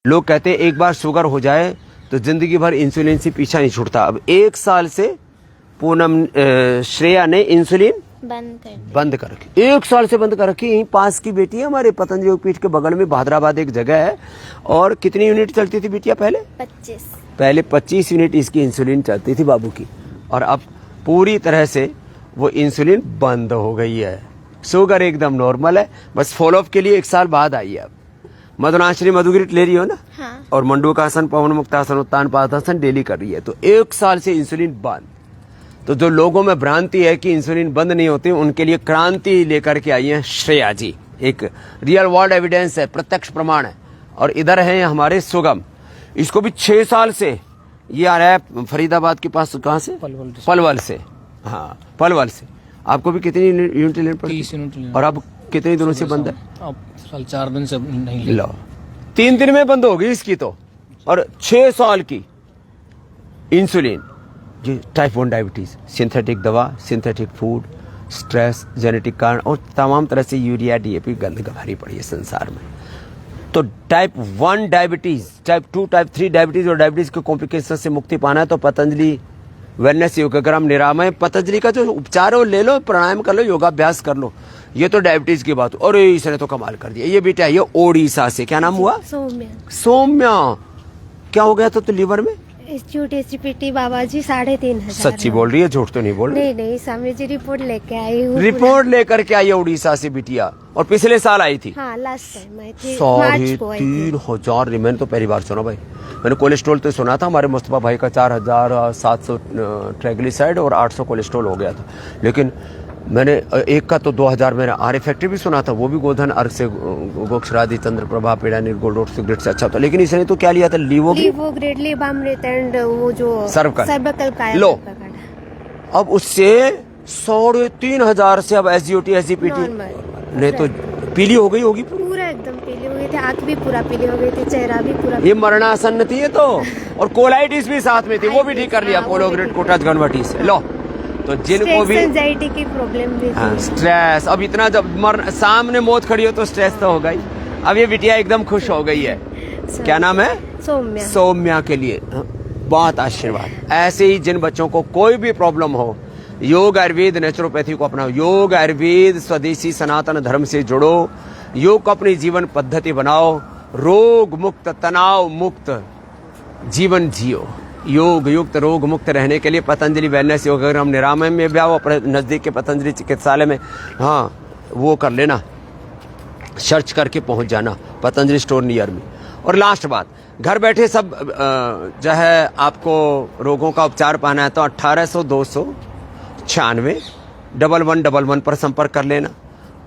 लोग कहते हैं एक बार शुगर हो जाए तो जिंदगी भर इंसुलिन से पीछा नहीं छूटता। अब 1 साल से पूनम श्रेया ने इंसुलिन बंद कर रखी, 1 साल से बंद कर रखी। यहीं पास की बेटी है हमारे पतंजलि योगपीठ के बगल में भादराबाद एक जगह है। और कितनी यूनिट चलती थी बिटिया पहले? 25। पहले 25 यूनिट इसकी इंसुलिन चलती थी बाबू की, और अब पूरी तरह से वो इंसुलिन बंद हो गई है। शुगर एकदम नॉर्मल है, बस फॉलोअप के लिए 1 साल बाद आई है। अब मधुनाश्री मधुगिरिट ले रही हो ना? हाँ। और मंडूकासन, पवन मुक्तासन, उत्तान पादासन डेली कर रही है, तो 1 साल से इंसुलिन बंद। तो जो लोगों में भ्रांति है कि इंसुलिन बंद नहीं होती, उनके लिए क्रांति लेकर के आई है श्रेया जी। एक रियल वर्ल्ड एविडेंस है, प्रत्यक्ष प्रमाण है। और इधर है हमारे सुगम, इसको भी 6 साल से ये आ रहा है फरीदाबाद के पास। कहाँ से? पलवल से। हाँ, पलवल से। आपको भी कितनी यूनिट लेनी पड़ी? 30 यूनिट। और अब कितने दिनों से बंद है? अब 4 दिन से नहीं लो, 3 दिन में बंद होगी इसकी तो। और 6 साल की इंसुलिन, ये टाइप 1 डायबिटीज, सिंथेटिक दवा, सिंथेटिक फूड, स्ट्रेस, जेनेटिक कारण और तमाम तरह से यूरिया डीएपी गंद गवारी पड़ी है संसार में। तो type 1 diabetes, type 2, type 3 diabetes और डायबिटीज के कॉम्प्लिकेशन से मुक्ति पाना है तो पतंजलि वेलनेस योगाग्राम निरामय पतंजलि का जो उपचार है वो ले लो, प्राणायाम कर लो, योगाभ्यास कर लो। ये तो डायबिटीज की बात। और इसने तो कमाल कर दिया। ये बेटा ये ओडिशा से, क्या नाम हुआ? सौम्या। क्या हो गया था तो लीवर में? एसजीपीटी बाबा जी 3,500। सच्ची बोल रही है, झूठ तो नहीं बोल रही? नहीं, स्वामी जी रिपोर्ट लेके आई हूँ। रिपोर्ट लेकर के आई है उड़ीसा से बिटिया, और पिछले साल आई थी। हाँ, लास्ट टाइम आई थी, मार्च को आई थी। 3,500। मैंने तो पहली बार सुना भाई। मैंने कोलेस्ट्रॉल तो सुना था, हमारे मुस्तफा भाई का 4,700 ट्राइग्लिसराइड और 800 कोलेस्ट्रॉल हो गया था। लेकिन मैंने एक का तो 2,000 मैंने आर फैक्ट्री भी सुना था, वो भी गोधन अर्घ से गोक्षरादि चंद्र प्रभा पीड़ा निर्गोल रोड सिगरेट से अच्छा था। लेकिन इसने तो क्या लिया था? लीवोग्रेड, लिबामृत एंड वो जो सर्वकल काया लो। अब उससे 3,500 से अब एसजीओटी एसजीपीटी ने तो पीली हो गई होगी, पूरा एकदम पीली हो गई थी, आंख भी पूरा पीली हो गई थी, चेहरा भी पूरा। ये मरणासन्न थी ये तो। और कोलाइटिस भी साथ में थी, वो भी ठीक कर लिया कोलोग्रेड कोटाज गनवटी से। लो, तो जिनको भी एंजाइटी की प्रॉब्लम भी थी, स्ट्रेस, अब इतना जब सामने मौत खड़ी हो तो स्ट्रेस तो होगा ही। अब ये बिटिया एकदम खुश हो गई है। क्या नाम है? सौम्या। सौम्या के लिए बहुत आशीर्वाद। ऐसे ही जिन बच्चों को कोई भी प्रॉब्लम हो, योग, आयुर्वेद, नेचुरोपैथी को अपनाओ। योग, आयुर्वेद, स्वदेशी सनातन धर्म से जुड़ो। योग को अपनी जीवन पद्धति बनाओ। रोग मुक्त, तनाव मुक्त जीवन जियो। योग युक्त, रोग मुक्त रहने के लिए पतंजलि वेलनेस योगाग्राम निरामय में भी आओ, अपने नजदीक के पतंजलि चिकित्सालय में। हाँ, वो कर लेना, सर्च करके पहुंच जाना पतंजलि स्टोर नियर में। और लास्ट बात, घर बैठे सब जो है आपको रोगों का उपचार पाना है तो 1800-296 1111 पर संपर्क कर लेना।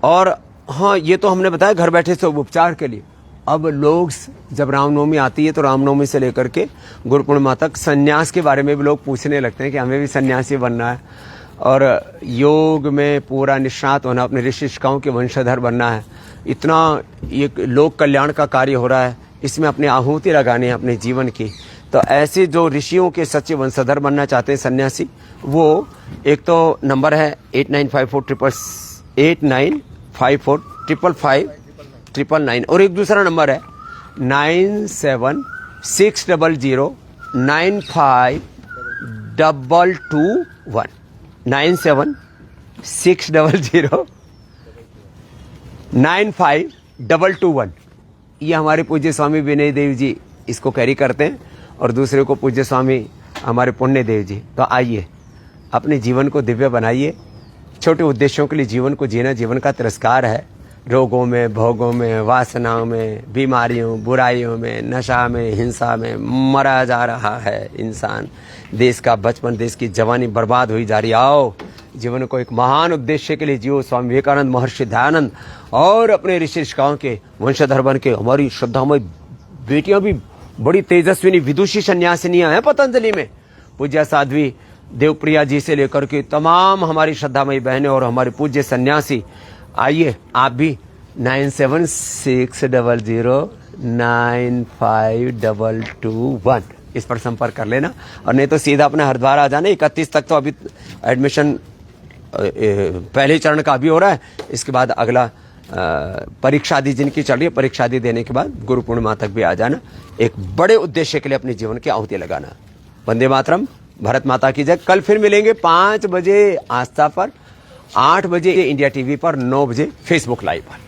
और हाँ, ये तो हमने बताया घर बैठे सब उपचार के लिए। अब लोग जब रामनवमी आती है तो रामनवमी से लेकर के गुरु पूर्णिमा तक संन्यास के बारे में भी लोग पूछने लगते हैं कि हमें भी सन्यासी बनना है, और योग में पूरा निष्णात होना, अपने ऋषिकाओं के वंशधर बनना है। इतना ये लोक कल्याण का कार्य हो रहा है, इसमें अपनी आहुति लगानी है अपने जीवन की। तो ऐसे जो ऋषियों के सच्चे वंशधर बनना चाहते हैं सन्यासी, वो एक तो नंबर है 8954 और एक दूसरा नंबर है 9760952221 9760952221। ये हमारे पूज्य स्वामी विनय देव जी इसको कैरी करते हैं, और दूसरे को पूज्य स्वामी हमारे पुण्य देव जी। तो आइए अपने जीवन को दिव्य बनाइए। छोटे उद्देश्यों के लिए जीवन को जीना जीवन का तिरस्कार है। रोगों में, भोगों में, वासनाओं में, बीमारियों, बुराइयों में, नशा में, हिंसा में मरा जा रहा है इंसान। देश का बचपन, देश की जवानी बर्बाद हुई जा रही। आओ जीवन को एक महान उद्देश्य के लिए जियो। स्वामी विवेकानंद, महर्षि दयानंद और अपने ऋषिकाओं के वंशधर बन के हमारी श्रद्धामय बेटियां भी बड़ी तेजस्विनी विदुषी सन्यासिनियां हैं पतंजलि में। पूज्य साध्वी देवप्रिया जी से लेकर के तमाम हमारी श्रद्धामयी बहनें और हमारे पूज्य सन्यासी। आइए आप भी 9760095221 इस पर संपर्क कर लेना, और नहीं तो सीधा अपने हरिद्वार आ जाना। 31 तक तो अभी एडमिशन पहले चरण का अभी हो रहा है, इसके बाद अगला परीक्षा आदि जिनकी चल रही है, परीक्षा आदि देने के बाद गुरु पूर्णिमा तक भी आ जाना, एक बड़े उद्देश्य के लिए अपने जीवन की आहुति लगाना। वंदे मातरम, भारत माता की जय। कल फिर मिलेंगे 5 बजे आस्था पर, 8 बजे इंडिया टीवी पर, 9 बजे फेसबुक लाइव पर।